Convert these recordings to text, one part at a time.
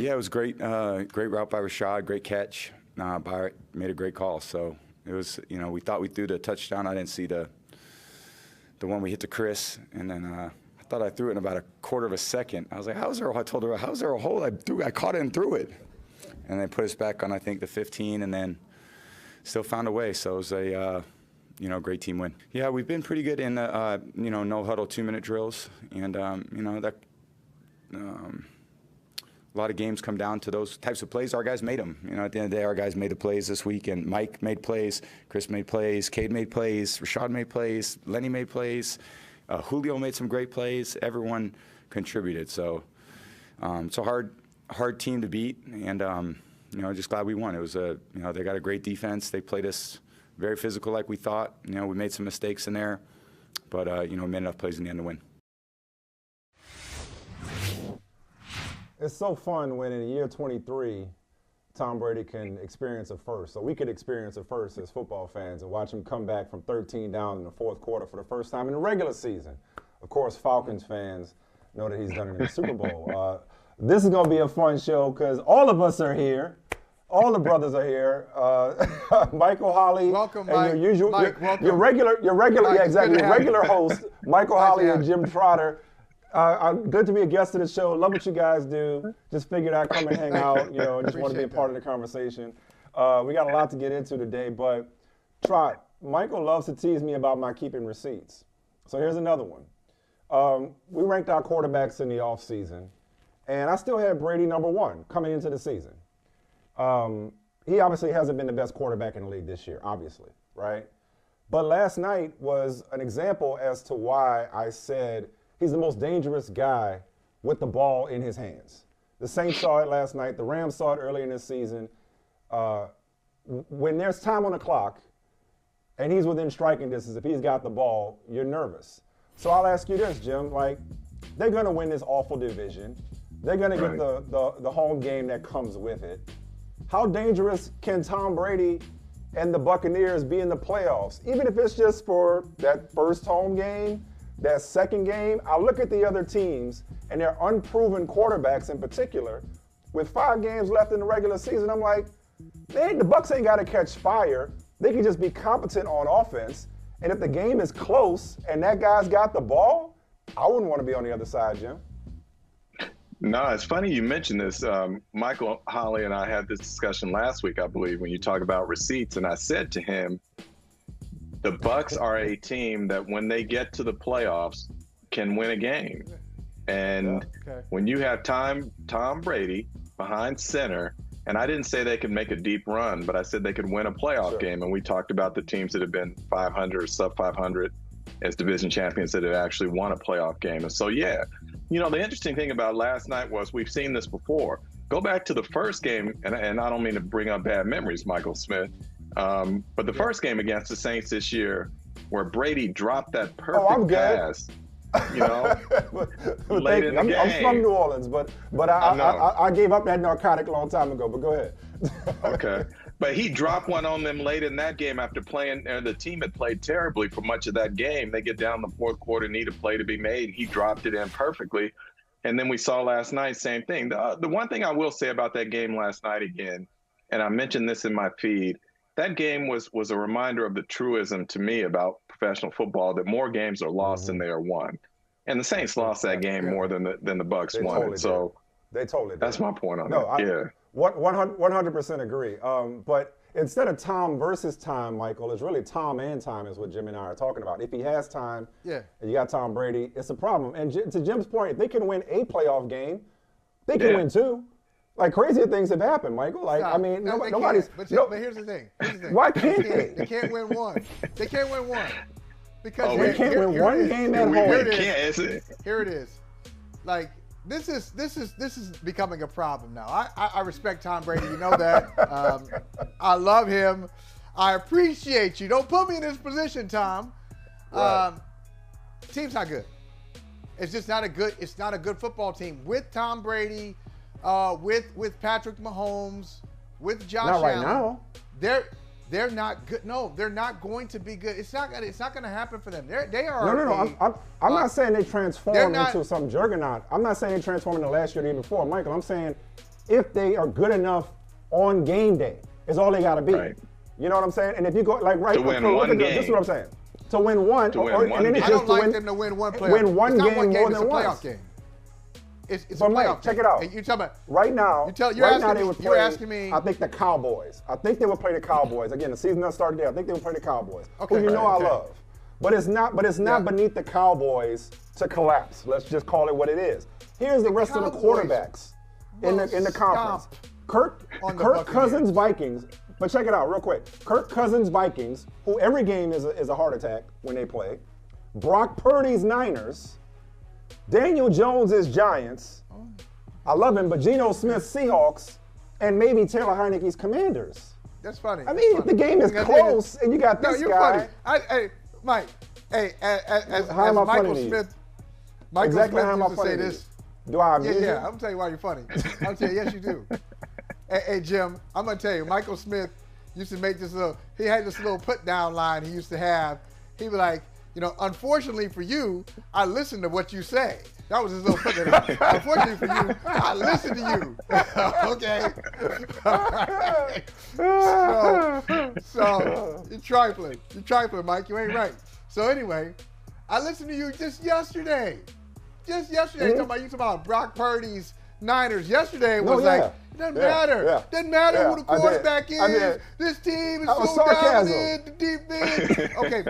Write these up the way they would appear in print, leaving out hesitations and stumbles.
Yeah, it was great. Great route by Rashad, great catch. Made a great call. So it was, we thought we threw the touchdown. I didn't see the one we hit to Chris, and then I thought I threw it in about a quarter of a second. I was like, I told her, how's there a hole? I caught it and threw it. And they put us back on, I think, the 15, and then still found a way. So it was a, great team win. Yeah, we've been pretty good in the, no huddle 2-minute drills, and a lot of games come down to those types of plays. Our guys made them. At the end of the day, our guys made the plays this week, and Mike made plays, Chris made plays, Cade made plays, Rashad made plays, Lenny made plays, Julio made some great plays. Everyone contributed. So it's a hard team to beat, and just glad we won. It was they got a great defense. They played us very physical like we thought. We made some mistakes in there, but we made enough plays in the end to win. It's so fun when in year 23, Tom Brady can experience a first. So we could experience a first as football fans and watch him come back from 13 down in the fourth quarter for the first time in the regular season. Of course, Falcons fans know that he's done it in the Super Bowl. This is going to be a fun show because all of us are here. All the brothers are here. Michael Holley, welcome, and Mike. your usual, Mike, welcome. your regular, Mike, yeah, exactly, your regular host, Michael Holley and Jim Trotter. Good to be a guest of the show. Love what you guys do. Just figured I'd come and hang out, and just want to be a part of the conversation. We got a lot to get into today, but Trot, Michael loves to tease me about my keeping receipts. So here's another one. We ranked our quarterbacks in the offseason, and I still had Brady number 1 coming into the season. He obviously hasn't been the best quarterback in the league this year, obviously, right? But last night was an example as to why I said he's the most dangerous guy with the ball in his hands. The Saints saw it last night. The Rams saw it early in this season. When there's time on the clock and he's within striking distance, if he's got the ball, you're nervous. So I'll ask you this, Jim. They're going to win this awful division. They're going to get the home game that comes with it. How dangerous can Tom Brady and the Buccaneers be in the playoffs? Even if it's just for that first home game, that second game, I look at the other teams and their unproven quarterbacks in particular, with 5 games left in the regular season, I'm like, man, the Bucs ain't got to catch fire. They can just be competent on offense. And if the game is close and that guy's got the ball, I wouldn't want to be on the other side, Jim. No, it's funny you mentioned this. Michael Holley and I had this discussion last week, I believe, when you talk about receipts. And I said to him, the Bucs are a team that when they get to the playoffs can win a game. And when you have Tom Brady behind center, and I didn't say they could make a deep run, but I said they could win a playoff game. And we talked about the teams that have been 500 or sub 500 as division champions that have actually won a playoff game. And so, the interesting thing about last night was we've seen this before. Go back to the first game, and I don't mean to bring up bad memories, Michael Smith, but the first game against the Saints this year where Brady dropped that perfect pass, late in the game. I'm from New Orleans, but I gave up that narcotic a long time ago, but go ahead. Okay. But he dropped one on them late in that game after playing, and the team had played terribly for much of that game. They get down the fourth quarter, need a play to be made. He dropped it in perfectly. And then we saw last night, same thing. The one thing I will say about that game last night again, and I mentioned this in my feed, that game was a reminder of the truism to me about professional football, that more games are lost than they are won. And the Saints lost that game more than the Bucs won. Totally so they totally did. That's my point on that. 100% agree. But instead of Tom versus time, Michael, it's really Tom and time is what Jim and I are talking about. If he has time and you got Tom Brady, it's a problem. And to Jim's point, if they can win a playoff game, they can win 2. Crazier things have happened, Michael. Nobody's. But here's the thing. Why can't they? They can't win 1. They can't win 1 because they can't win one game at home. Here it is. This is becoming a problem now. I respect Tom Brady. You know that. I love him. I appreciate you. Don't put me in this position, Tom. Right. Team's not good. It's just not a good. It's not a good football team with Tom Brady, with Patrick Mahomes, with Josh Allen. Not right now. They're not good. No, they're not going to be good. It's not going to happen for them. They are. No. I'm not saying they transform into some juggernaut. I'm not saying they transform into last year or the year before, Michael. I'm saying if they are good enough on game day. Is all they got to be. Right. You know what I'm saying? And if you go like right, to win one game. This is what I'm saying. To win one, and then it's I just don't like them to win one playoff. Win one it's game not one more game, than it's a once. playoff game. It's a But Mike, playoff check game. it out. And you're talking about right now. You're asking me. I think the Cowboys. I think they would play the Cowboys again. The season doesn't start today. I think they would play the Cowboys, Okay, who you know okay. I love. But it's not beneath the Cowboys to collapse. Let's just call it what it is. Here's the rest of the Cowboys quarterbacks in the conference. on the Kirk Buccaneers. Cousins Vikings. But check it out real quick. Kirk Cousins Vikings, who every game is a heart attack when they play. Brock Purdy's Niners. Daniel Jones' Giants. I love him, but Geno Smith's Seahawks, and maybe Taylor Heineke's Commanders. That's funny. I mean, if the game is close and you got this you're guy. funny. Hey, Mike. Hey, as How am I funny Michael to you? Smith. Exactly how am I used to funny say to you? this. Do I amuse you? Yeah, I'm gonna tell you why you're funny. I'm tell you, yes, you do. Hey, Jim, I'm gonna tell you, Michael Smith used to make this little. He had this little put down line he used to have. He'd be like, unfortunately for you, I listen to what you say. That was his little put down. Unfortunately for you, I listen to you. Okay. All right. So you're trifling. You're trifling, Mike. You ain't right. So anyway, I listened to you just yesterday. Talking about Brock Purdy's Niners. Yesterday it was like, it doesn't matter. Yeah. Doesn't matter who the quarterback I is. did. This team is That was so sarcasm. dominant. The defense. Okay,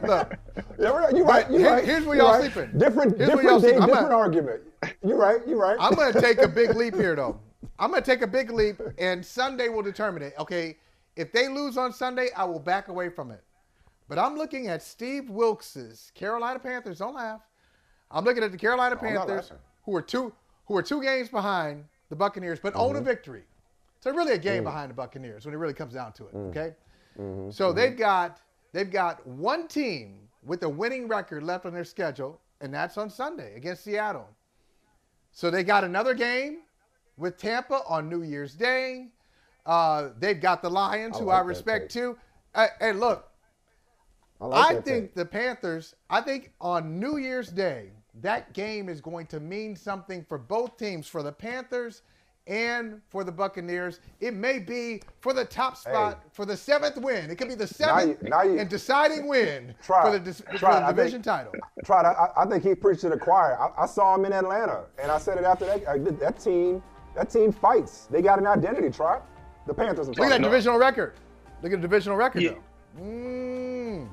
look. Yeah, you're right. Here's where y'all sleeping. Different Here's where y'all day, sleeping. different argument. You're right. I'm going to take a big leap here, though. I'm going to take a big leap, and Sunday will determine it. Okay, if they lose on Sunday, I will back away from it. But I'm looking at Steve Wilks's Carolina Panthers. Don't laugh. I'm looking at the Carolina Panthers, who are two games behind the Buccaneers, but own a victory. So really a game behind the Buccaneers when it really comes down to it. Okay, so they've got one team with a winning record left on their schedule, and that's on Sunday against Seattle. So they got another game with Tampa on New Year's Day. They've got the Lions, who I respect too. Hey, look, I think the Panthers, on New Year's Day, that game is going to mean something for both teams, for the Panthers and for the Buccaneers. It may be for the top spot for the 7th win. It could be the 7th and deciding win for the division title. I think he preached to the choir. I saw him in Atlanta, and I said it after that. That team fights. They got an identity, Trot. The Panthers. Look at that divisional record. Look at the divisional record, though.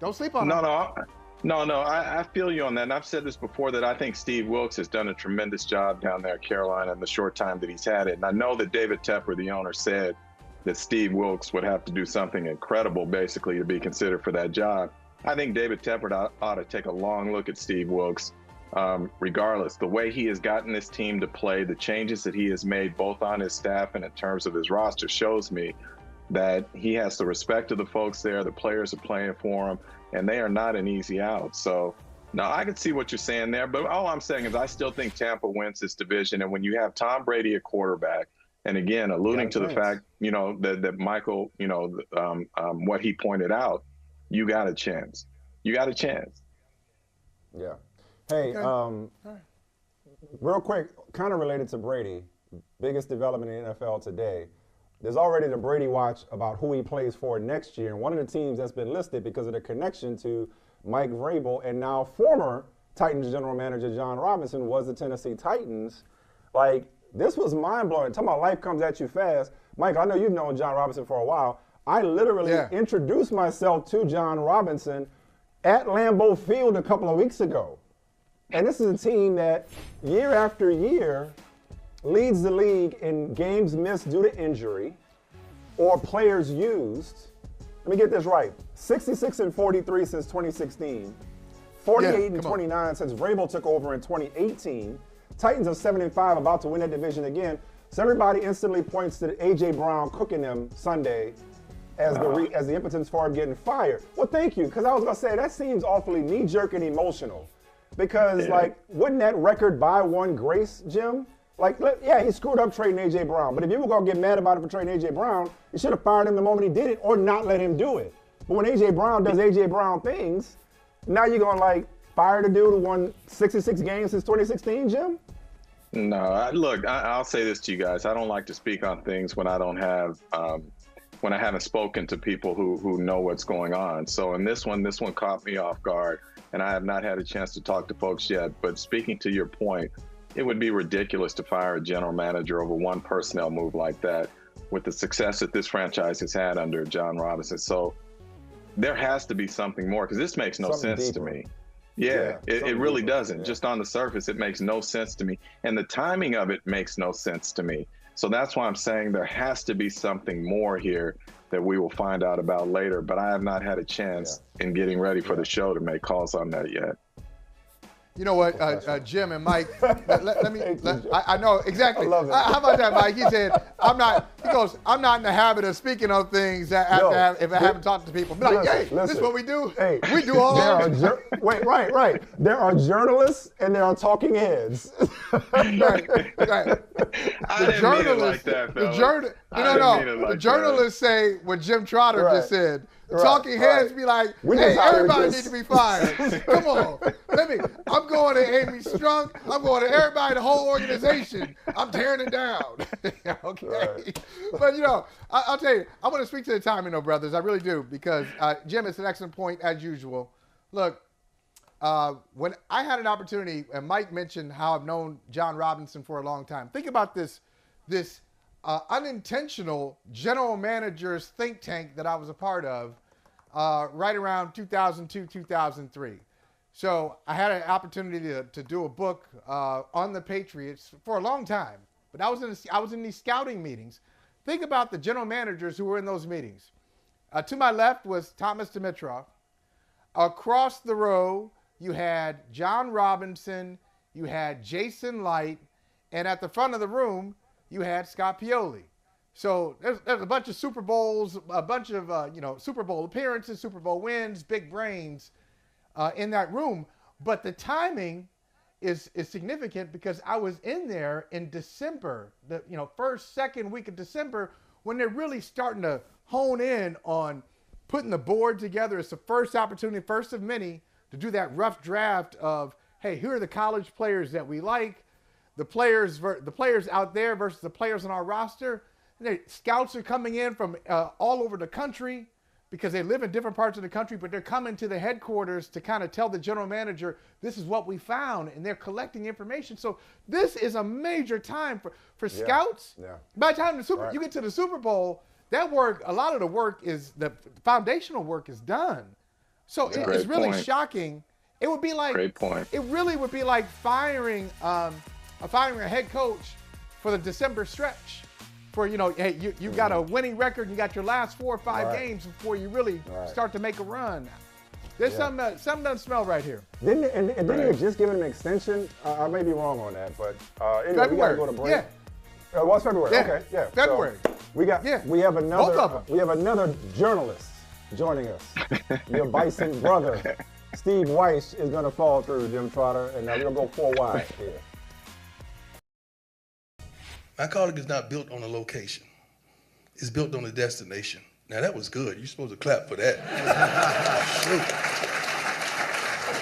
Don't sleep on it. No, I feel you on that. And I've said this before that I think Steve Wilks has done a tremendous job down there at Carolina in the short time that he's had it. And I know that David Tepper, the owner, said that Steve Wilks would have to do something incredible, basically, to be considered for that job. I think David Tepper ought to take a long look at Steve Wilks, regardless. The way he has gotten this team to play, the changes that he has made both on his staff and in terms of his roster shows me that he has the respect of the folks there. The players are playing for him, and they are not an easy out. So, no, I can see what you're saying there. But all I'm saying is I still think Tampa wins this division. And when you have Tom Brady at quarterback, and again, alluding to the fact, that Michael, what he pointed out, you got a chance. You got a chance. Yeah. Hey, real quick, kind of related to Brady, biggest development in the NFL today. There's already the Brady watch about who he plays for next year. And one of the teams that's been listed because of the connection to Mike Vrabel and now former Titans general manager Jon Robinson was the Tennessee Titans. Like, this was mind-blowing. Talking about life comes at you fast. Mike, I know you've known Jon Robinson for a while. I literally introduced myself to Jon Robinson at Lambeau Field a couple of weeks ago. And this is a team that year after year leads the league in games missed due to injury or players used. Let me get this right. 66-43 since 2016. 48-29 since Vrabel took over in 2018. Titans are 7-5, about to win that division again. So everybody instantly points to A.J. Brown cooking them Sunday as the impotence for him getting fired. Well, thank you, because I was going to say that seems awfully knee-jerk and emotional. Because, wouldn't that record by one grace, Jim? He screwed up trading A.J. Brown. But if you were going to get mad about it for trading A.J. Brown, you should have fired him the moment he did it or not let him do it. But when A.J. Brown does A.J. Brown things, now you're going to, fire the dude who won 66 games since 2016, Jim? No, look, I'll say this to you guys. I don't like to speak on things when I don't have, when I haven't spoken to people who know what's going on. So in this one caught me off guard, and I have not had a chance to talk to folks yet. But speaking to your point, it would be ridiculous to fire a general manager over one personnel move like that with the success that this franchise has had under Jon Robinson. So there has to be something more, because this makes no sense to me. Yeah, it really doesn't. Yeah. Just on the surface, it makes no sense to me. And the timing of it makes no sense to me. So that's why I'm saying there has to be something more here that we will find out about later. But I have not had a chance in getting ready for the show to make calls on that yet. You know what, Jim and Mike, I know exactly. I love it. How about that, Mike? He said, I'm not in the habit of speaking on things that if I haven't talked to people. Be like, hey, this is what we do. Hey, we do all that. Wait, right. There are journalists and there are talking heads. right. I didn't mean it like that, fellas. The journalists say what Jim Trotter just said. Talking heads be like, hey, everybody needs to be fired. Come on. I'm going to Amy Strunk. I'm going to everybody, the whole organization. I'm tearing it down. Okay. Right. But, I'll tell you, I want to speak to the timing, though, brothers. I really do, because, Jim, it's an excellent point, as usual. Look, when I had an opportunity, and Mike mentioned how I've known Jon Robinson for a long time. Think about this unintentional general manager's think tank that I was a part of right around 2002, 2003. So I had an opportunity to do a book on the Patriots for a long time. But I was in these scouting meetings. Think about the general managers who were in those meetings. To my left was Thomas Dimitroff. Across the row, you had Jon Robinson, you had Jason Light, and at the front of the room, you had Scott Pioli. So there's a bunch of Super Bowls, a bunch of Super Bowl appearances, Super Bowl wins, big brains in that room. But the timing is significant, because I was in there in December, the first, second week of December, when they're really starting to hone in on putting the board together. It's the first opportunity, first of many, to do that rough draft of, hey, here are the college players that we like. The players out there versus the players on our roster. And scouts are coming in from all over the country, because they live in different parts of the country, but they're coming to the headquarters to kind of tell the general manager, this is what we found, and they're collecting information. So this is a major time for scouts. Yeah. By the time you get to the Super Bowl, that work, a lot of the work is, the foundational work is done. So it's really shocking. It would be like, great point. It really would be like firing a head coach for the December stretch. For, hey, you got a winning record and you got your last 4 or 5 games before you really start to make a run. There's something doesn't smell right here. Didn't they just give him an extension? I may be wrong on that, but anyway, we got to go to break. Yeah. It was February. Yeah. Okay, yeah. February. So we have both of them. We have another journalist joining us. Your Bison brother, Steve Wyche, is going to fall through, Jim Trotter, and we're going to go 4 wide here. My college is not built on a location. It's built on a destination. Now that was good. You're supposed to clap for that.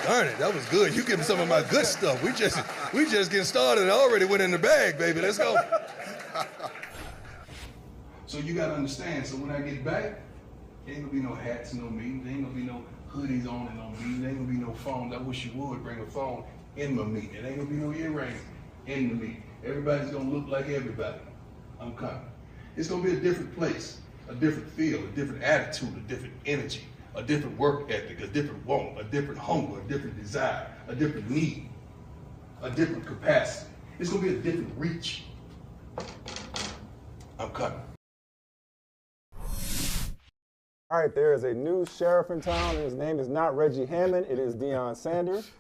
Darn it, that was good. You give me some of my good stuff. We just getting started. I already went in the bag, baby. Let's go. So you gotta understand, so when I get back, there ain't gonna be no hats, no meetings. There ain't gonna be no hoodies on and no meetings. There ain't gonna be no phones. I wish you would bring a phone in my meeting. There ain't gonna be no earrings in the meeting. Everybody's gonna look like everybody. I'm coming. It's gonna be a different place, a different feel, a different attitude, a different energy, a different work ethic, a different want, a different hunger, a different desire, a different need, a different capacity. It's gonna be a different reach. I'm coming. All right, there is a new sheriff in town, and his name is not Reggie Hammond. It is Deion Sanders.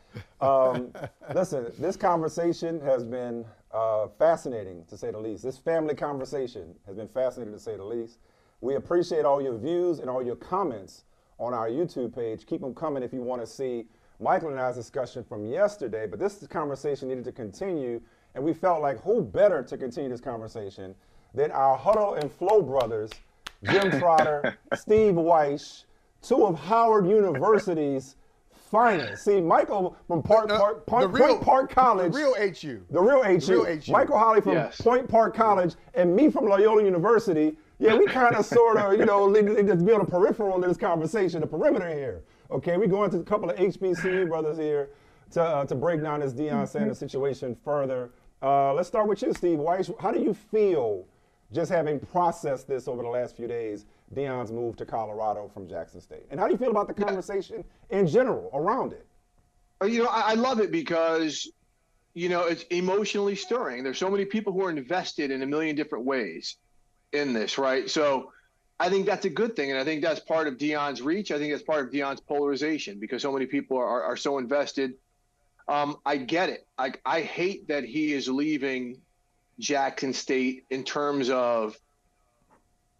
Listen, this conversation has been fascinating, to say the least. This family conversation has been fascinating, to say the least. We appreciate all your views and all your comments on our YouTube page. Keep them coming if you want to see Michael and I's discussion from yesterday. But this conversation needed to continue, and we felt like who better to continue this conversation than our Huddle and Flow brothers, Jim Trotter, Steve Wyche, 2 of Howard University's finest. See, Michael from Point Park College. The real HU. The real HU. Michael Holley from Point Park College and me from Loyola University. Yeah, we kind of sort of, just be on the peripheral of this conversation, the perimeter here. Okay, we go into a couple of HBCU brothers here to break down this Deion Sanders situation further. Let's start with you, Steve Wyche. How do you feel just having processed this over the last few days, Deion's move to Colorado from Jackson State? And how do you feel about the conversation in general around it? I love it because, it's emotionally stirring. There's so many people who are invested in a million different ways in this, right? So I think that's a good thing. And I think that's part of Deion's reach. I think that's part of Deion's polarization because so many people are so invested. I get it. I hate that he is leaving Jackson State in terms of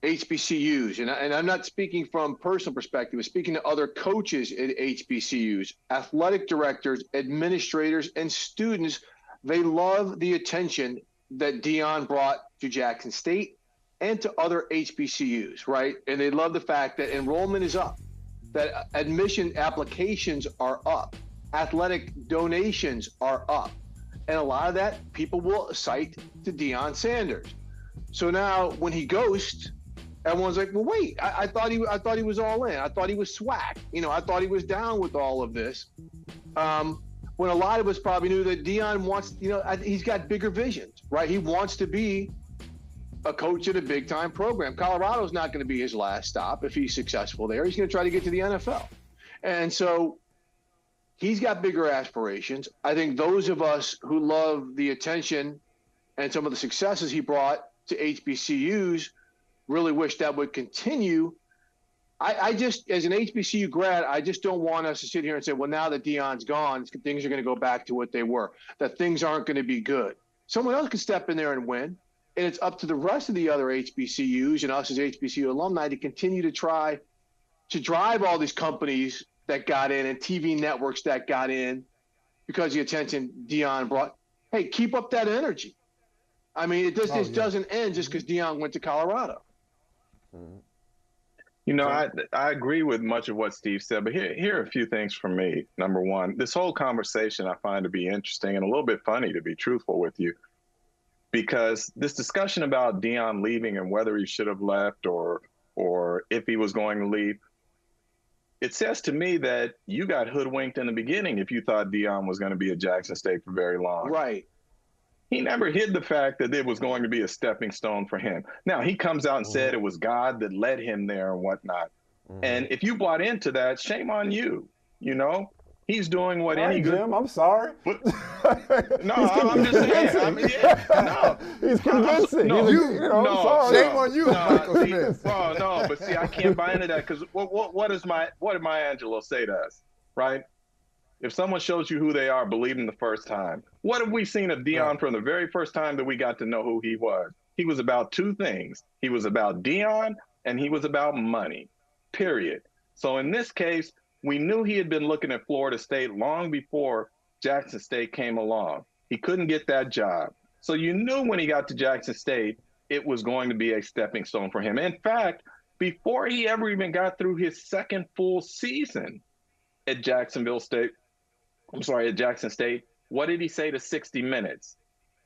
HBCUs. And I'm not speaking from personal perspective. I'm speaking to other coaches at HBCUs, athletic directors, administrators, and students. They love the attention that Deion brought to Jackson State and to other HBCUs, right? And they love the fact that enrollment is up, that admission applications are up, athletic donations are up. And a lot of that people will cite to Deion Sanders. So now when he ghosts, everyone's like, well, wait, I thought he was all in. I thought he was swag. I thought he was down with all of this. When a lot of us probably knew that Deion wants, he's got bigger visions, right? He wants to be a coach at a big-time program. Colorado's not going to be his last stop if he's successful there. He's going to try to get to the NFL. And so he's got bigger aspirations. I think those of us who love the attention and some of the successes he brought to HBCUs really wish that would continue. I just, as an HBCU grad, I just don't want us to sit here and say, well, now that Deion's gone, things are going to go back to what they were, that things aren't going to be good. Someone else can step in there and win. And it's up to the rest of the other HBCUs and us as HBCU alumni to continue to try to drive all these companies that got in and TV networks that got in because the attention Deion brought. Hey, keep up that energy. I mean, it just doesn't end just because Deion went to Colorado. I agree with much of what Steve said, but here are a few things from me. Number one, this whole conversation I find to be interesting and a little bit funny, to be truthful with you, because this discussion about Deion leaving and whether he should have left or if he was going to leave, it says to me that you got hoodwinked in the beginning if you thought Deion was going to be at Jackson State for very long. Right. He never hid the fact that it was going to be a stepping stone for him. Now, he comes out and said it was God that led him there and whatnot. And if you bought into that, shame on you. He's doing what any good. Jim, I'm sorry. No, I'm just saying. He's convincing. Shame on you, Michael Smith. No, but see, I can't buy into that because what did Maya Angelou say to us, right? If someone shows you who they are, believe them the first time. What have we seen of Deion from the very first time that we got to know who he was? He was about two things. He was about Deion and he was about money, period. So in this case, we knew he had been looking at Florida State long before Jackson State came along. He couldn't get that job. So you knew when he got to Jackson State, it was going to be a stepping stone for him. In fact, before he ever even got through his second full season at Jackson State, what did he say to 60 Minutes?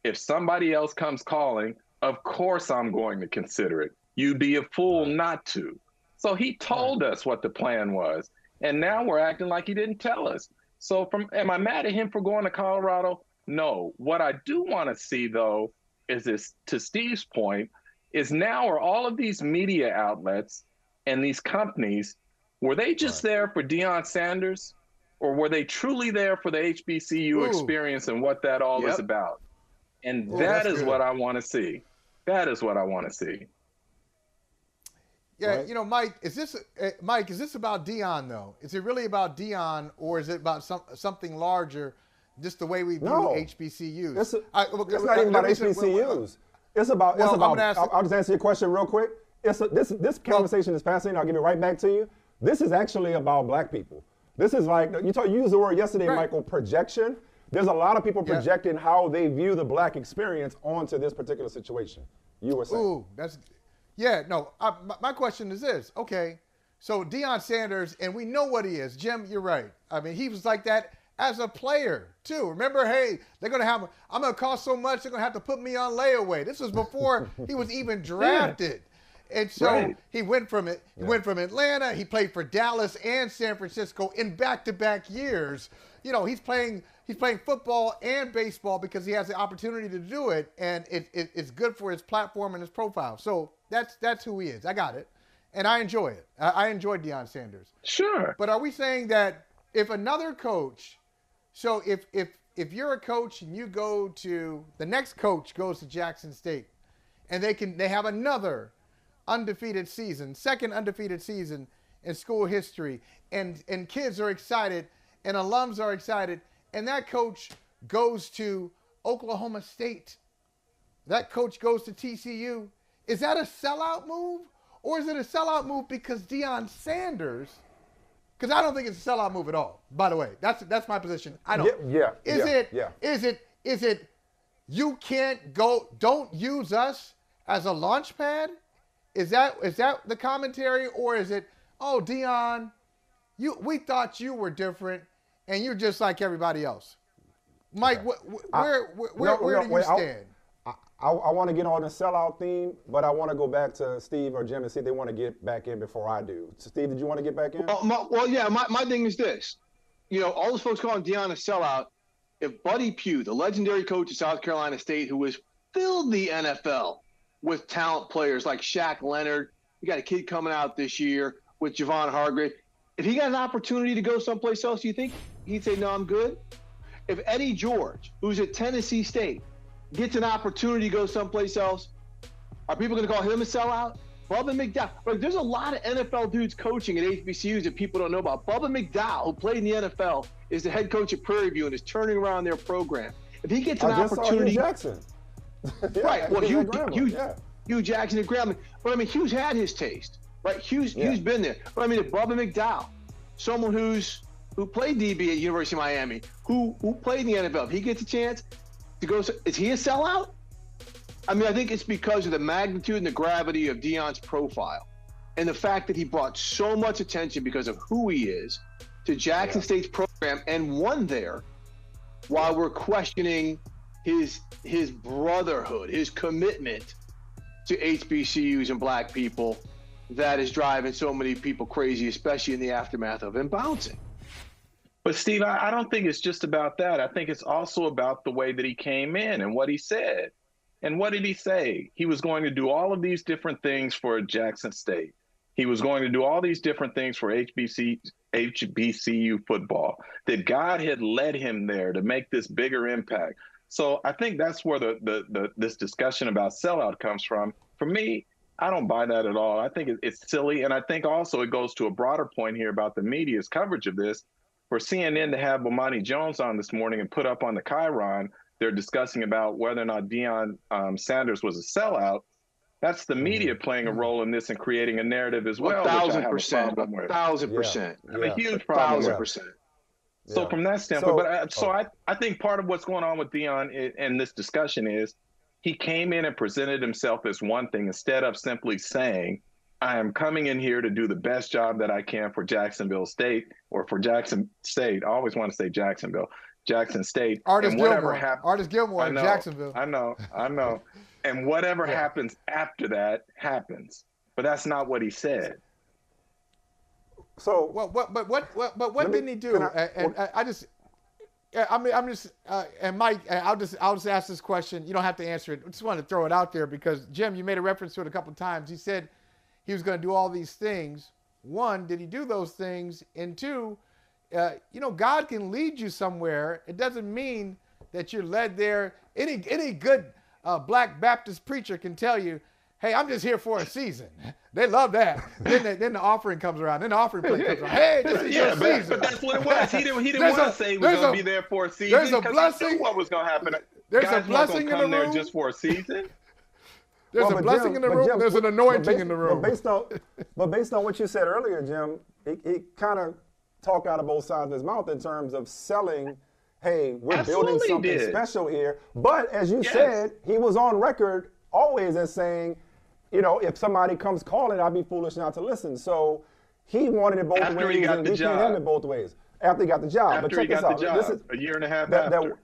If somebody else comes calling, of course I'm going to consider it. You'd be a fool not to. So he told us what the plan was. And now we're acting like he didn't tell us. So am I mad at him for going to Colorado? No. What I do want to see, though, is this, to Steve's point, is now are all of these media outlets and these companies, were they just there for Deion Sanders? Or were they truly there for the HBCU experience and what that all is about? And that is what I want to see. That is what I want to see. Yeah, Mike, is this about Deion though? Is it really about Deion, or is it about something larger, just the way we view HBCUs? It's not even about HBCUs. I'll just answer your question real quick. This conversation is fascinating. I'll give it right back to you. This is actually about black people. This is like, you used the word yesterday, Michael, projection. There's a lot of people projecting how they view the black experience onto this particular situation. You were saying. My question is this. Okay, So Deion Sanders, and we know what he is. Jim, you're right. I mean, he was like that as a player too. Remember, hey, I'm gonna cost so much, they're gonna have to put me on layaway. This was before he was even drafted. And so he went from it. He went from Atlanta. He played for Dallas and San Francisco in back-to-back years. You know, he's playing football and baseball because he has the opportunity to do it, and it's good for his platform and his profile. So that's who he is. I got it, and I enjoy it. I enjoy Deion Sanders. Sure. But are we saying that if another coach, so if you're a coach and you go to the next coach goes to Jackson State, and they have another undefeated season, second undefeated season in school history, and kids are excited and alums are excited, and that coach goes to Oklahoma State, that coach goes to TCU, is that a sellout move? Or is it a sellout move because Deion Sanders, because I don't think it's a sellout move at all, by the way. That's my position. I don't. Is it you can't go, don't use us as a launch pad? Is that the commentary, or is it, oh, Deion, we thought you were different, and you're just like everybody else? Mike, where do you stand? I want to get on the sellout theme, but I want to go back to Steve or Jim and see if they want to get back in before I do. So Steve, did you want to get back in? My thing is this. You know, all those folks calling Deion a sellout. If Buddy Pugh, the legendary coach of South Carolina State, who has filled the NFL with talent players like Shaq Leonard. You got a kid coming out this year with Javon Hargrave. If he got an opportunity to go someplace else, do you think he'd say, no, I'm good? If Eddie George, who's at Tennessee State, gets an opportunity to go someplace else, are people going to call him a sellout? Bubba McDowell. Like, there's a lot of NFL dudes coaching at HBCUs that people don't know about. Bubba McDowell, who played in the NFL, is the head coach at Prairie View and is turning around their program. If he gets an opportunity. Jackson. Right. Well, Hugh Jackson and Grambling. But I mean, Hugh's had his taste, right? Hugh's been there. But I mean, if Bubba McDowell, someone who played DB at University of Miami, who played in the NFL, if he gets a chance to go, is he a sellout? I mean, I think it's because of the magnitude and the gravity of Deion's profile, and the fact that he brought so much attention because of who he is to Jackson State's program and won there, while we're questioning his brotherhood, his commitment to HBCUs and black people, that is driving so many people crazy, especially in the aftermath of him bouncing. But Steve, I don't think it's just about that. I think it's also about the way that he came in and what he said. And what did he say? He was going to do all of these different things for Jackson State. He was going to do all these different things for HBCU football, that God had led him there to make this bigger impact. So I think that's where this discussion about sellout comes from. For me, I don't buy that at all. I think it's silly. And I think also it goes to a broader point here about the media's coverage of this. For CNN to have Bomani Jones on this morning and put up on the Chiron, they're discussing about whether or not Deion Sanders was a sellout. That's the media playing a role in this and creating a narrative as well. 1,000%. 1,000%. I have a huge problem. 1,000%. So from that standpoint, I think part of what's going on with Deion in this discussion is he came in and presented himself as one thing instead of simply saying, I am coming in here to do the best job that I can for Jacksonville State or for Jackson State. I always want to say Jacksonville. Jackson State. Artist Gilmore in Jacksonville. I know. And whatever happens after that happens. But that's not what he said. So, what didn't he do? And Mike, I'll just ask this question. You don't have to answer it. I just want to throw it out there because Jim, you made a reference to it a couple of times. He said he was going to do all these things. One, did he do those things? And two, God can lead you somewhere. It doesn't mean that you're led there. Any good Black Baptist preacher can tell you, hey, I'm just here for a season. They love that. Then the offering comes around. Then the offering plate comes around. Hey, this is your season. But that's what it was. He didn't want to say he was going to be there for a season. There's a blessing. He knew what was going to happen. There's Guys a blessing in the room. there just for a season. There's a blessing in the room. There's an anointing in the room. But based on what you said earlier, Jim, he kind of talked out of both sides of his mouth in terms of selling, hey, we're building something special here. But as you said, he was on record always as saying, if somebody comes calling, I'd be foolish not to listen. So He wanted it both After ways, he got and the we can't have job. it both ways. After he got the job. After But check he this got out. the job, This is, a year and a half that, after.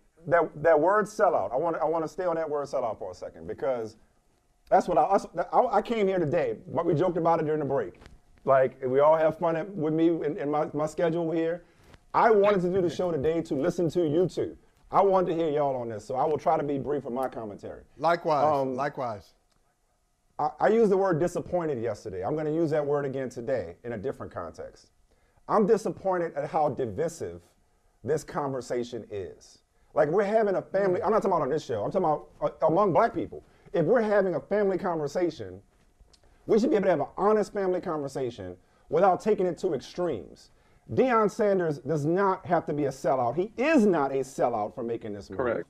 that word sellout. I want to stay on that word sellout for a second, because that's what I came here today. But we joked about it during the break. Like, we all have fun with me in my schedule here. I wanted to do the show today to listen to you two. I wanted to hear y'all on this, so I will try to be brief in my commentary. Likewise. Likewise. I used the word disappointed yesterday. I'm going to use that word again today in a different context. I'm disappointed at how divisive this conversation is. Like, we're having a family, I'm not talking about on this show, I'm talking about among black people. If we're having a family conversation, we should be able to have an honest family conversation without taking it to extremes. Deion Sanders does not have to be a sellout. He is not a sellout for making this move. Correct.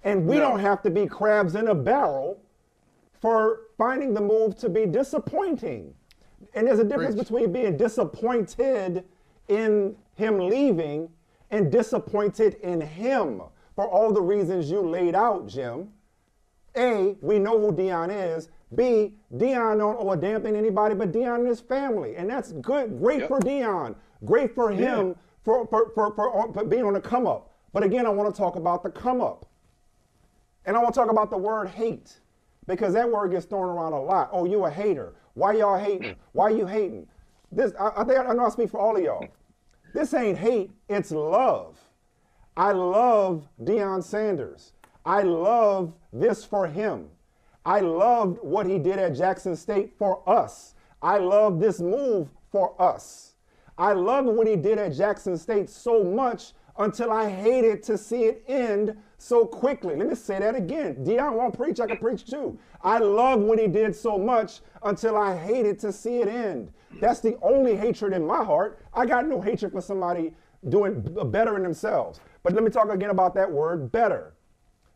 And we don't have to be crabs in a barrel for finding the move to be disappointing. And there's a difference between being disappointed in him leaving and disappointed in him for all the reasons you laid out, Jim. A, we know who Deion is. B, Deion don't owe a damn thing to anybody but Deion and his family. And that's good, great for Deion, great for him for being on the come up. But again, I want to talk about the come up. And I want to talk about the word hate, because that word gets thrown around a lot. Oh, you a hater. Why y'all hating? Why you hating? This, I know I speak for all of y'all. This ain't hate, it's love. I love Deion Sanders. I love this for him. I loved what he did at Jackson State for us. I love this move for us. I loved what he did at Jackson State so much until I hated to see it end so quickly. Let me say that again. Deion won't preach, I can preach too. I love what he did so much until I hated to see it end. That's the only hatred in my heart. I got no hatred for somebody doing better in themselves. But let me talk again about that word, better.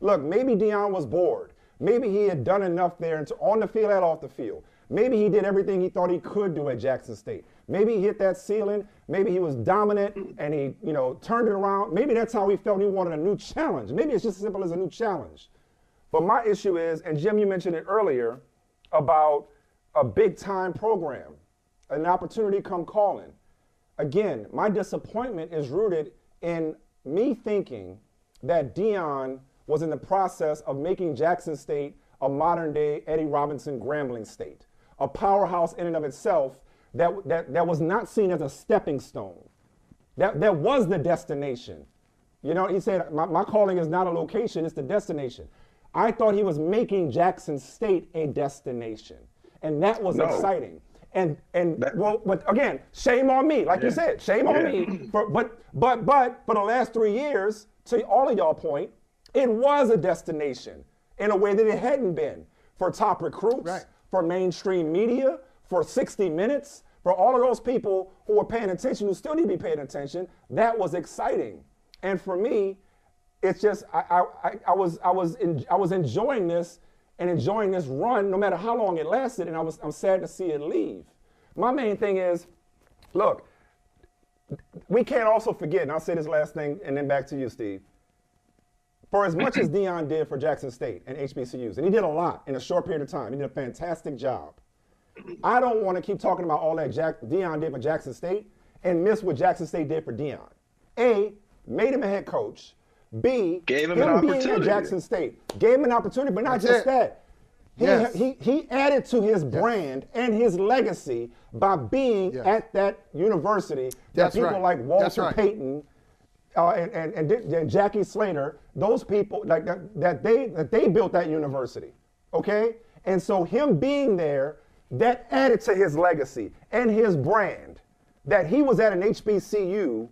Look, maybe Deion was bored. Maybe he had done enough there on the field and off the field. Maybe he did everything he thought he could do at Jackson State. Maybe he hit that ceiling. Maybe he was dominant and he, turned it around. Maybe that's how he felt. He wanted a new challenge. Maybe it's just as simple as a new challenge. But my issue is, and Jim, you mentioned it earlier, about a big time program, an opportunity come calling. Again, my disappointment is rooted in me thinking that Deion was in the process of making Jackson State a modern day Eddie Robinson Grambling State, a powerhouse in and of itself that was not seen as a stepping stone. That was the destination. He said, my calling is not a location, it's the destination. I thought he was making Jackson State a destination, and that was exciting. But again, shame on me, like you said, shame on me. But for the last 3 years, to all of y'all point, it was a destination in a way that it hadn't been for top recruits, for mainstream media, for 60 Minutes, for all of those people who were paying attention, who still need to be paying attention. That was exciting. And for me, it's just I was enjoying this and enjoying this run, no matter how long it lasted, and I'm sad to see it leave. My main thing is, look, we can't also forget, and I'll say this last thing, and then back to you, Steve. For as much as Deion did for Jackson State and HBCUs, and he did a lot in a short period of time, he did a fantastic job. I don't want to keep talking about all that Deion did for Jackson State and miss what Jackson State did for Deion. A, made him a head coach. B, gave him an opportunity. Being at Jackson State gave him an opportunity, but not just that. He added to his brand and his legacy by being at that university that people like Walter Payton and Jackie Slater, those people like that they built that university, okay? And so him being there, that added to his legacy and his brand, that he was at an HBCU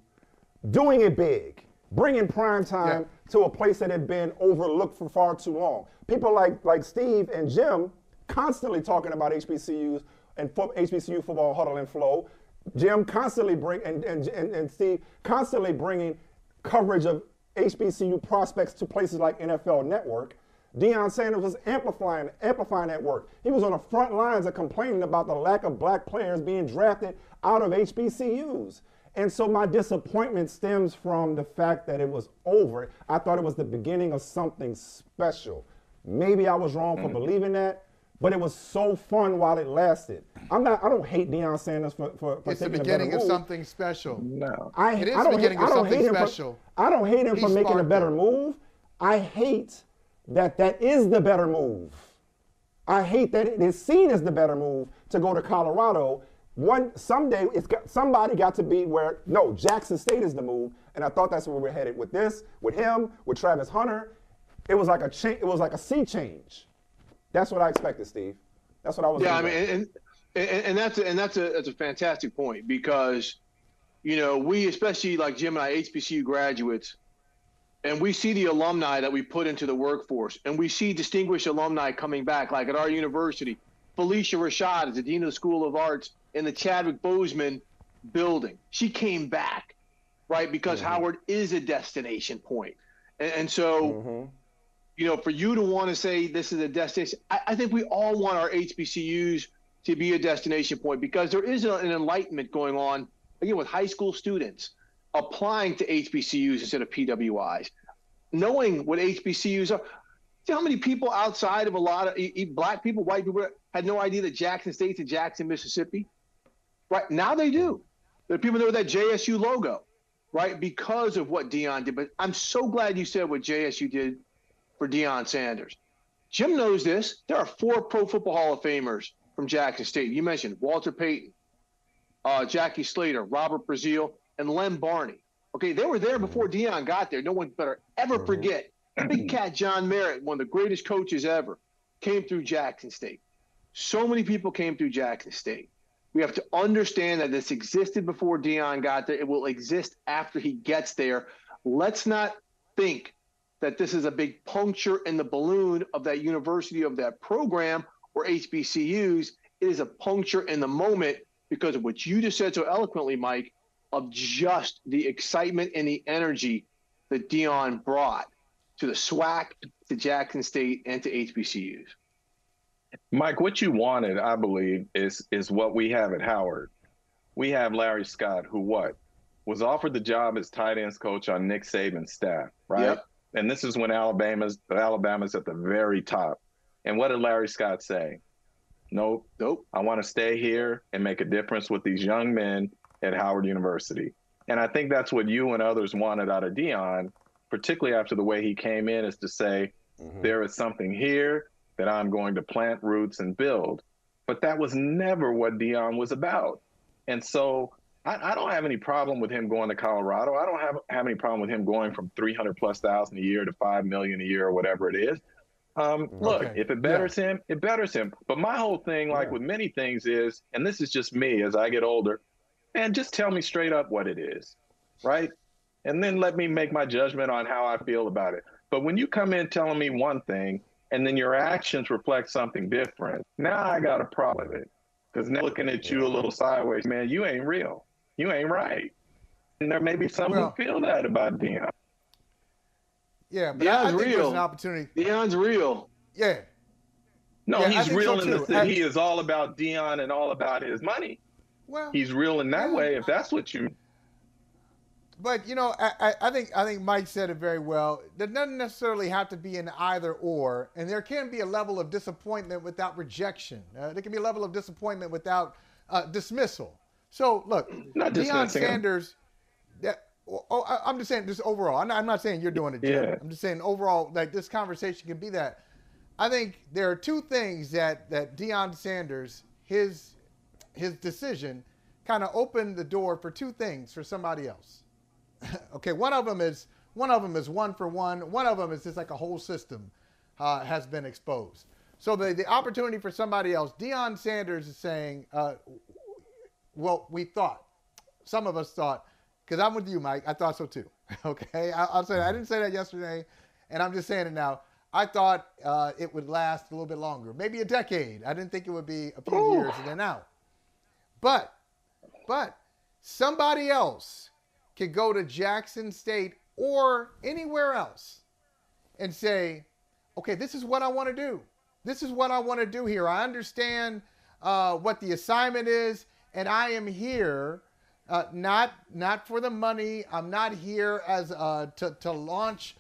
doing it big, bringing prime time to a place that had been overlooked for far too long. People like Steve and Jim constantly talking about HBCUs and HBCU football huddle and flow. Jim constantly and Steve constantly bringing coverage of HBCU prospects to places like NFL Network. Deion Sanders was amplifying that work. He was on the front lines of complaining about the lack of black players being drafted out of HBCUs. And so my disappointment stems from the fact that it was over. I thought it was the beginning of something special. Maybe I was wrong for believing that, but it was so fun while it lasted. I don't hate Deion Sanders for it's the taking beginning a better of move. something special. No. It is the beginning of something special. I don't hate him for making a better move. I hate that is the better move. I hate that it is seen as the better move to go to Colorado. Someday somebody got to be where, no, Jackson State is the move, and I thought that's where we're headed with this, with him, with Travis Hunter. It was like a sea change. That's what I expected, Steve. That's what I was. Yeah, I mean, and that's a fantastic point, because, you know, we, especially like Jim and I, HBCU graduates, and we see the alumni that we put into the workforce, and we see distinguished alumni coming back, like at our university. Felicia Rashad is the dean of the School of Arts in the Chadwick Boseman building. She came back, right, because Howard is a destination point. And so, you know, for you to want to say this is a destination, I think we all want our HBCUs to be a destination point, because there is an enlightenment going on, again, with high school students applying to HBCUs instead of PWIs, knowing what HBCUs are. See how many people outside of a lot of black people, white people, had no idea that Jackson State's in Jackson, Mississippi? Right now they do. There are people know that JSU logo, right, because of what Deion did. But I'm so glad you said what JSU did for Deion Sanders. Jim knows this. There are 4 Pro Football Hall of Famers from Jackson State. You mentioned Walter Payton, Jackie Slater, Robert Brazile, and Lem Barney. Okay, they were there before Deion got there. No one better ever forget. Big Cat John Merritt, one of the greatest coaches ever, came through Jackson State. So many people came through Jackson State. We have to understand that this existed before Deion got there. It will exist after he gets there. Let's not think that this is a big puncture in the balloon of that university, of that program, or HBCUs. It is a puncture in the moment because of what you just said so eloquently, Mike, of just the excitement and the energy that Deion brought to the SWAC, to Jackson State, and to HBCUs. Mike, what you wanted, I believe, is what we have at Howard. We have Larry Scott, who was offered the job as tight ends coach on Nick Saban's staff, right? Yep. And this is when Alabama's at the very top. And what did Larry Scott say? Nope. I want to stay here and make a difference with these young men at Howard University. And I think that's what you and others wanted out of Deion, particularly after the way he came in, is to say, there is something here that I'm going to plant roots and build. But that was never what Deion was about. And so I don't have any problem with him going to Colorado. I don't have any problem with him going from $300,000+ a year to $5 million a year or whatever it is. Look, if it betters him, it betters him. But my whole thing, like with many things, is, and this is just me as I get older, man, just tell me straight up what it is, right? And then let me make my judgment on how I feel about it. But when you come in telling me one thing and then your actions reflect something different, now I got a problem with it. Because now looking at you a little sideways, man, you ain't real. You ain't right. And there may be some who feel that about Deion. Yeah, but I think there's an opportunity. Deion's real. Yeah. No, he's real in the sense he is all about Deion and all about his money. Well, he's real in that way, if that's what you. But, you know, I think Mike said it very well. There doesn't necessarily have to be an either or, and there can be a level of disappointment without rejection. There can be a level of disappointment without dismissal. So, look, Deion Sanders, I'm just saying this overall. I'm not saying you're doing it, Jim. Yeah. I'm just saying overall, like, this conversation can be that. I think there are 2 things that Deion Sanders, his decision, kind of opened the door for 2 things for somebody else. Okay, one of them is 1 for 1. One of them is just like a whole system has been exposed. So the opportunity for somebody else, Deion Sanders is saying, well, some of us thought, because I'm with you, Mike, I thought so too. Okay, I'll say that. I didn't say that yesterday, and I'm just saying it now. I thought it would last a little bit longer, maybe a decade. I didn't think it would be a few years and then out. But somebody else could go to Jackson State or anywhere else and say, okay, this is what I want to do. This is what I want to do here. I understand what the assignment is, and I am here not for the money. I'm not here as to launch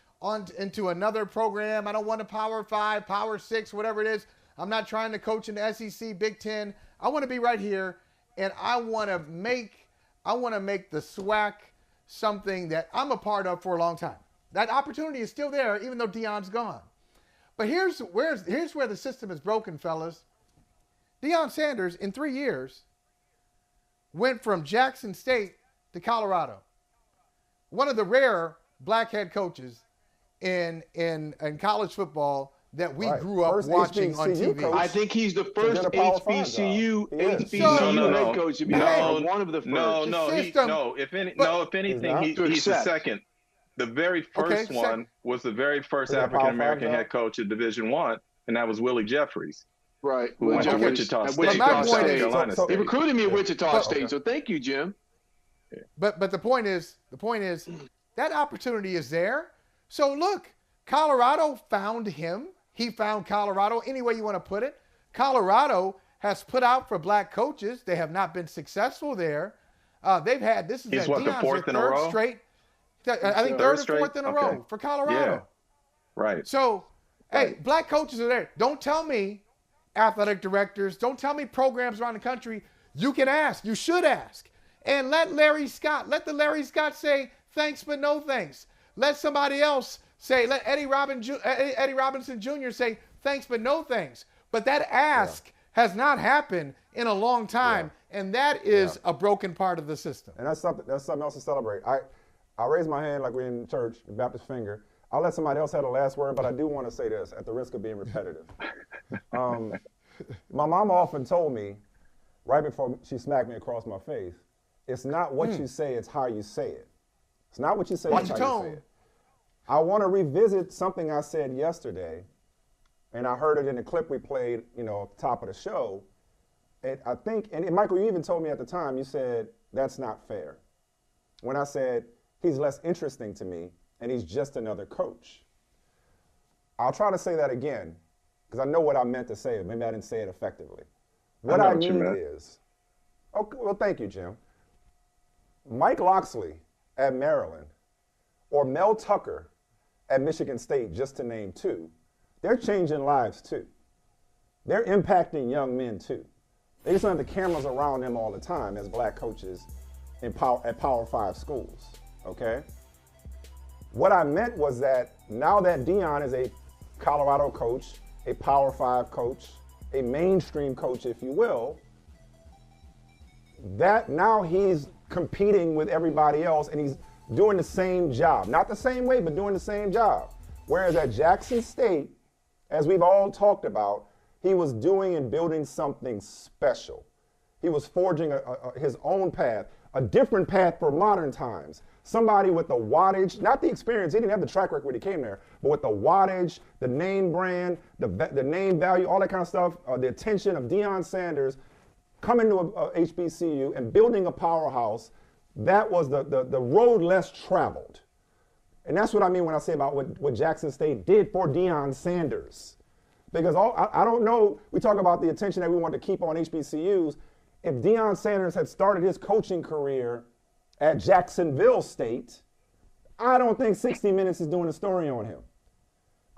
into another program. I don't want a Power 5, Power 6, whatever it is. I'm not trying to coach in the SEC, Big Ten. I want to be right here, and I want to make the SWAC something that I'm a part of for a long time. That opportunity is still there, even though Deion's gone. But here's where the system is broken, fellas. Deion Sanders, in 3 years, went from Jackson State to Colorado. One of the rare black head coaches in college football that we grew up watching on TV. Coach. I think he's the first HBCU head coach to be one of the first. If anything, he's the second. The very first one was the very first African American head coach at Division I, and that was Willie Jeffries. Right. Who went to Wichita State. He recruited me at Wichita State, so thank you, Jim. But the point is that opportunity is there. So look, Colorado found him. He found Colorado, any way you want to put it. Colorado has put out for black coaches. They have not been successful there. They've had, this is the fourth in a third row? straight. I think third or fourth in a row for Colorado. Yeah. Right. So, hey, black coaches are there. Don't tell me athletic directors, don't tell me programs around the country. You can ask. You should ask. And let the Larry Scott say thanks but no thanks. Let somebody else say, let Eddie Robinson Jr. say thanks but no thanks. But that ask has not happened in a long time, and that is a broken part of the system. And that's something else to celebrate. I raise my hand like we're in church, the Baptist finger. I'll let somebody else have the last word, but I do want to say this at the risk of being repetitive. My mom often told me, right before she smacked me across my face, it's not what you say, it's how you say it. It's not what you say, it's how you say it. I want to revisit something I said yesterday, and I heard it in the clip we played, at the top of the show. And I think, and Michael, you even told me at the time, you said, that's not fair. When I said, he's less interesting to me, and he's just another coach. I'll try to say that again, because I know what I meant to say. Maybe I didn't say it effectively. What I mean is, okay, well, thank you, Jim. Mike Locksley at Maryland, or Mel Tucker at Michigan State, just to name two, they're changing lives too. They're impacting young men too. They just don't have the cameras around them all the time as black coaches at Power 5 schools, okay? What I meant was that now that Deion is a Colorado coach, a Power 5 coach, a mainstream coach, if you will, that now he's competing with everybody else and he's doing the same job. Not the same way, but doing the same job. Whereas at Jackson State, as we've all talked about, he was doing and building something special. He was forging his own path, a different path for modern times. Somebody with the wattage, not the experience, he didn't have the track record when he came there, but with the wattage, the name brand, the name value, all that kind of stuff, the attention of Deion Sanders coming to a HBCU and building a powerhouse, that was the road less traveled. And that's what I mean when I say about what Jackson State did for Deion Sanders. Because I don't know, we talk about the attention that we want to keep on HBCUs. If Deion Sanders had started his coaching career at Jacksonville State, I don't think 60 Minutes is doing a story on him.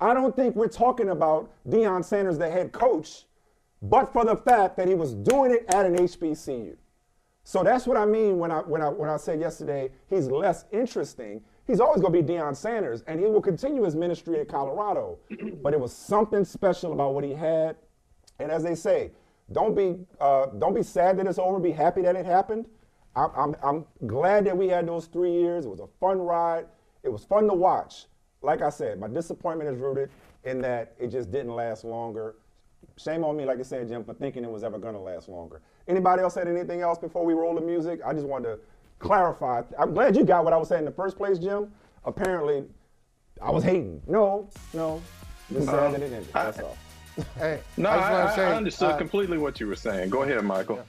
I don't think we're talking about Deion Sanders, the head coach, but for the fact that he was doing it at an HBCU. So that's what I mean when I said yesterday he's less interesting. He's always going to be Deion Sanders, and he will continue his ministry at Colorado. But it was something special about what he had. And as they say, don't be sad that it's over. Be happy that it happened. I'm glad that we had those 3 years. It was a fun ride. It was fun to watch. Like I said, my disappointment is rooted in that it just didn't last longer. Shame on me, like I said, Jim, for thinking it was ever going to last longer. Anybody else had anything else before we roll the music? I just wanted to clarify. I'm glad you got what I was saying in the first place, Jim. Apparently, I was hating. No. Just sad that it ended. That's all. Hey, I understood completely what you were saying. Go ahead, Michael. Yeah.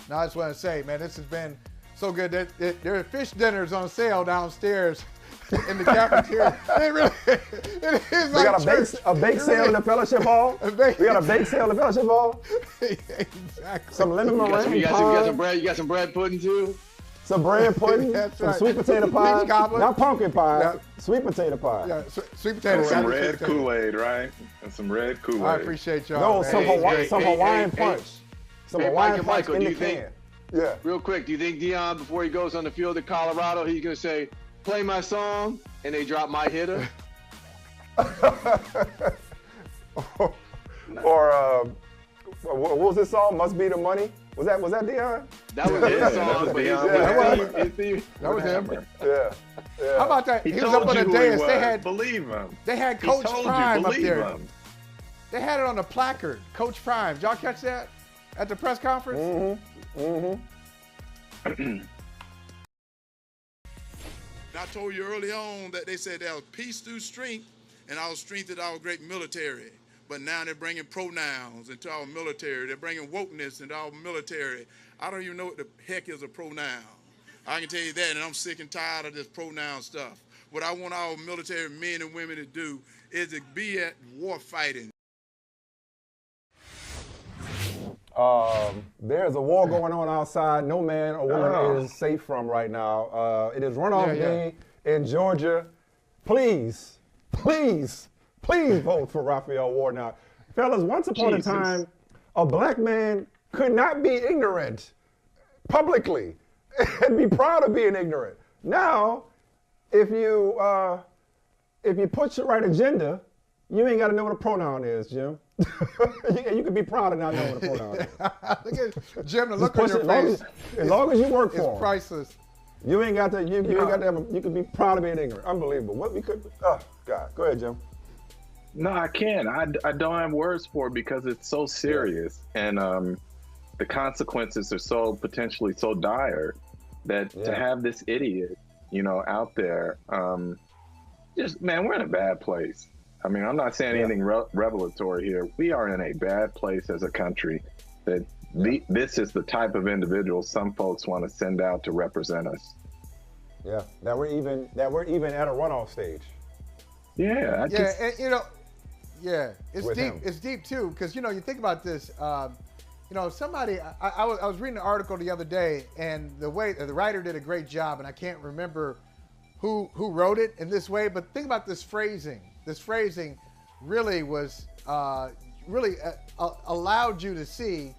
No, I just want to say, man, this has been so good. There are fish dinners on sale downstairs in the cafeteria. It is we got a bake sale in the fellowship hall. We got a bake sale in the fellowship hall. Exactly. Some lemon meringue. You got some bread. You got some bread pudding too. some bread pudding, That's some right. sweet potato pie, Peach cobbler. not pumpkin pie, Yeah. sweet potato pie. Yeah, sweet potato. And some sweet red potato. Kool-Aid, right? And some red Kool-Aid. I appreciate y'all. No, man. some Hawaiian hey, punch. Some hey, Hawaiian Michael, punch in do the you think- can. Yeah. Real quick, do you think Deion, before he goes on the field at Colorado, he's going to say, play my song, and they drop My Hitter? Or what was this song? Must Be the Money. Was that Deion? That was his song, was but Deion. That was him. Yeah. How about that? He was told up on you the who he dais. was. Believe him. They had He Coach told Prime you, up believe there. him. They had it on the placard. Coach Prime. Did y'all catch that at the press conference? I told you early on that they said there was peace through strength, and our strength is our great military. But now they're bringing pronouns into our military. They're bringing wokeness into our military. I don't even know what the heck is a pronoun. I can tell you that, and I'm sick and tired of this pronoun stuff. What I want our military men and women to do is to be at war fighting. There's a war going on outside. No man or woman is safe from right now. It is runoff day in Georgia. Please vote for Raphael Warnock. Fellas, once upon a time, a black man could not be ignorant publicly and be proud of being ignorant. Now, if you put your right agenda, you ain't got to know what a pronoun is, Jim. You can be proud of not knowing what a pronoun is. Look at Jim, the look on your face. As long as you work for It's him. priceless. You ain't got to. You ain't got to have. You can be proud of being ignorant. Unbelievable. What we could. Oh God. Go ahead, Jim. No, I can't. I don't have words for it because it's so serious, and the consequences are so potentially so dire that to have this idiot, out there, just man, we're in a bad place. I mean, I'm not saying anything revelatory here. We are in a bad place as a country. That this is the type of individual some folks want to send out to represent us. Yeah, that we're even at a runoff stage. Yeah, it's deep. him. It's deep too, because you think about this. Somebody I was reading an article the other day, and the writer did a great job, and I can't remember who wrote it in this way, but think about this phrasing. This phrasing really was allowed you to see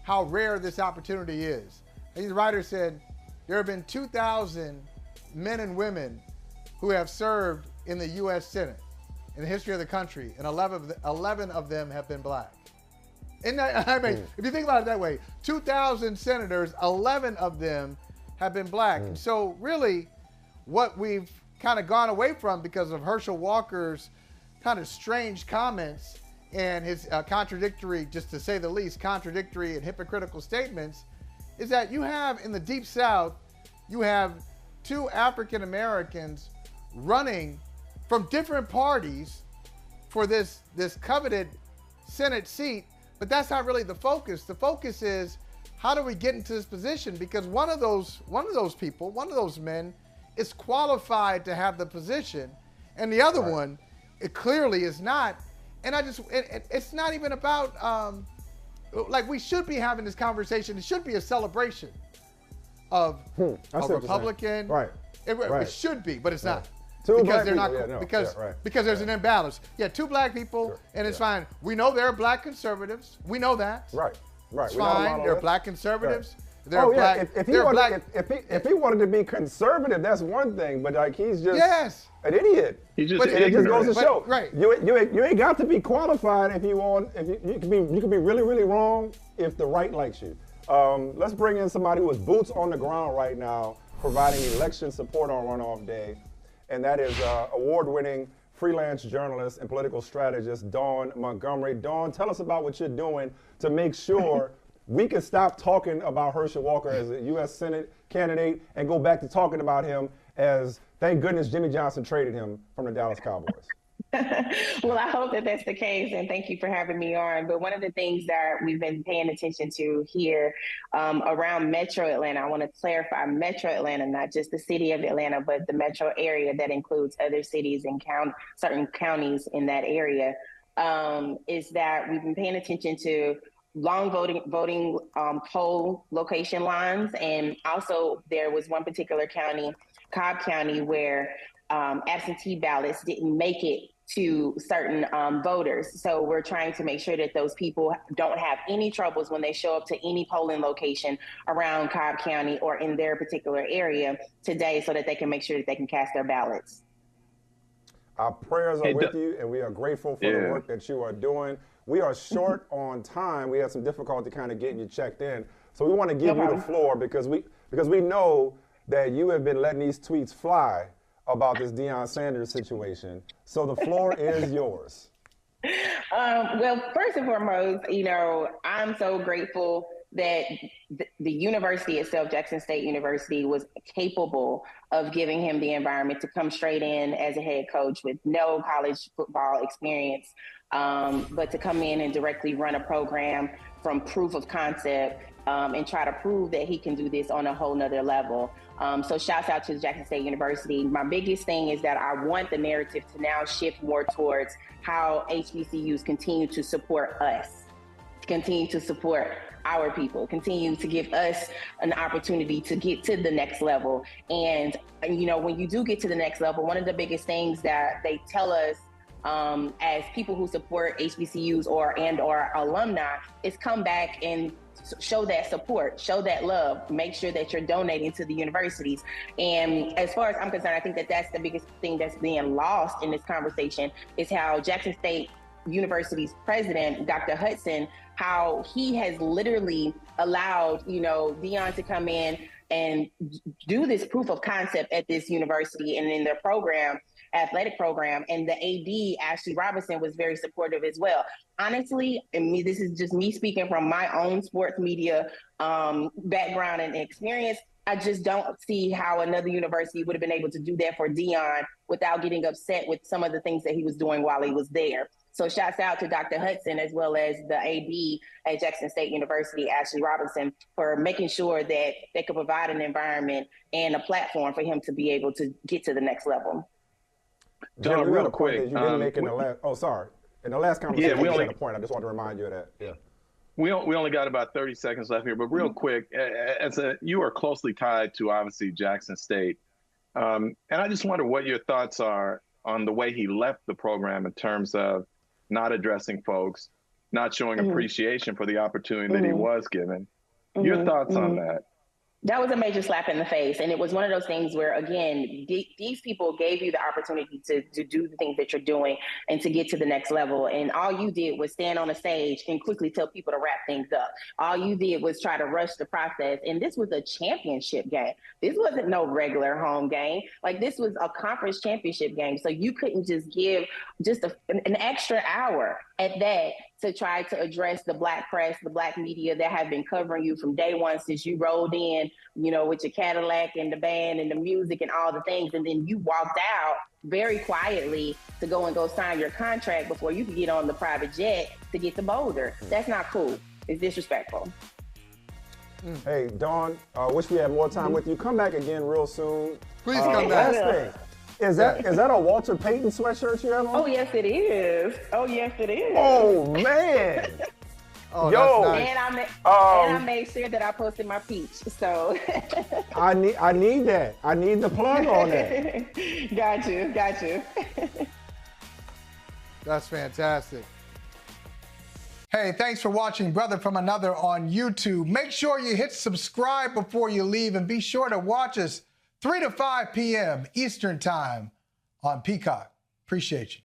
how rare this opportunity is. And the writer said there have been 2,000 men and women who have served in the U.S. Senate in the history of the country, and 11 of them have been black. And if you think about it that way, 2,000 senators, 11 of them have been black. And so really what we've kind of gone away from because of Herschel Walker's kind of strange comments and his contradictory, just to say the least, contradictory and hypocritical statements, is that you have in the Deep South, you have two African Americans running from different parties for this coveted Senate seat, but that's not really the focus. The focus is how do we get into this position? Because one of those people, one of those men, is qualified to have the position, and the other one, it clearly is not. And it's not even about like we should be having this conversation. It should be a celebration of a Republican. Right. It should be, but it's not. Two Because black they're not people, because there's an imbalance. Yeah, two black people, and it's fine. We know they're black conservatives. We know that. Right. It's fine. They're black conservatives. They're Oh black. yeah. Black. If he wanted to be conservative, that's one thing. But like he's just an idiot. He just it just goes to show. Right. You ain't got to be qualified if you want. If you can be really really wrong if the right likes you. Let's bring in somebody who is boots on the ground right now, providing election support on runoff day, and that is award-winning freelance journalist and political strategist Dawn Montgomery. Dawn, tell us about what you're doing to make sure we can stop talking about Herschel Walker as a U.S. Senate candidate and go back to talking about him as, thank goodness Jimmy Johnson traded him from the Dallas Cowboys. Well, I hope that that's the case, and thank you for having me on. But one of the things that we've been paying attention to here around Metro Atlanta, I want to clarify Metro Atlanta, not just the city of Atlanta, but the metro area that includes other cities and certain counties in that area, is that we've been paying attention to long voting poll location lines. And also there was one particular county, Cobb County, where absentee ballots didn't make it to certain voters. So we're trying to make sure that those people don't have any troubles when they show up to any polling location around Cobb County or in their particular area today, so that they can make sure that they can cast their ballots. Our prayers are with you, and we are grateful for the work that you are doing. We are short on time. We had some difficulty kind of getting you checked in. So we want to give you the floor because we know that you have been letting these tweets fly about this Deion Sanders situation. So the floor is yours. Well, first and foremost, I'm so grateful that the university itself, Jackson State University, was capable of giving him the environment to come straight in as a head coach with no college football experience, but to come in and directly run a program from proof of concept and try to prove that he can do this on a whole nother level. So shouts out to Jackson State University. My biggest thing is that I want the narrative to now shift more towards how HBCUs continue to support us, continue to support our people, continue to give us an opportunity to get to the next level. And, when you do get to the next level, one of the biggest things that they tell us as people who support HBCUs or alumni is come back and show that support, show that love, make sure that you're donating to the universities. And as far as I'm concerned, I think that that's the biggest thing that's being lost in this conversation is how Jackson State University's president, Dr. Hudson, how he has literally allowed, Deion to come in and do this proof of concept at this university and in their program, athletic program. And the AD, Ashley Robinson, was very supportive as well. Honestly, this is just me speaking from my own sports media background and experience. I just don't see how another university would have been able to do that for Deion without getting upset with some of the things that he was doing while he was there. So shouts out to Dr. Hudson, as well as the AD at Jackson State University, Ashley Robinson, for making sure that they could provide an environment and a platform for him to be able to get to the next level. John, real quick, you didn't make in the last. Oh, sorry. In the last conversation, you had a point. I just want to remind you of that. Yeah. We only got about 30 seconds left here, but real quick, you are closely tied to obviously Jackson State, and I just wonder what your thoughts are on the way he left the program in terms of not addressing folks, not showing appreciation for the opportunity that he was given. Your thoughts on that? That was a major slap in the face. And it was one of those things where, again, these people gave you the opportunity to do the things that you're doing and to get to the next level. And all you did was stand on a stage and quickly tell people to wrap things up. All you did was try to rush the process. And this was a championship game. This wasn't no regular home game. Like, this was a conference championship game. So you couldn't just give just an extra hour at that to try to address the Black press, the Black media that have been covering you from day one since you rolled in, with your Cadillac and the band and the music and all the things. And then you walked out very quietly to go sign your contract before you could get on the private jet to get to Boulder. That's not cool. It's disrespectful. Hey, Dawn, wish we had more time with you. Come back again real soon. Please come back. Last thing. Is that a Walter Payton sweatshirt you have on? Oh, yes, it is. Oh, man. Oh, yo, nice. And I made sure that I posted my peach. So I need that. I need the plug on that. Got you. That's fantastic. Hey, thanks for watching Brother from Another on YouTube. Make sure you hit subscribe before you leave, and be sure to watch us 3 to 5 p.m. Eastern Time on Peacock. Appreciate you.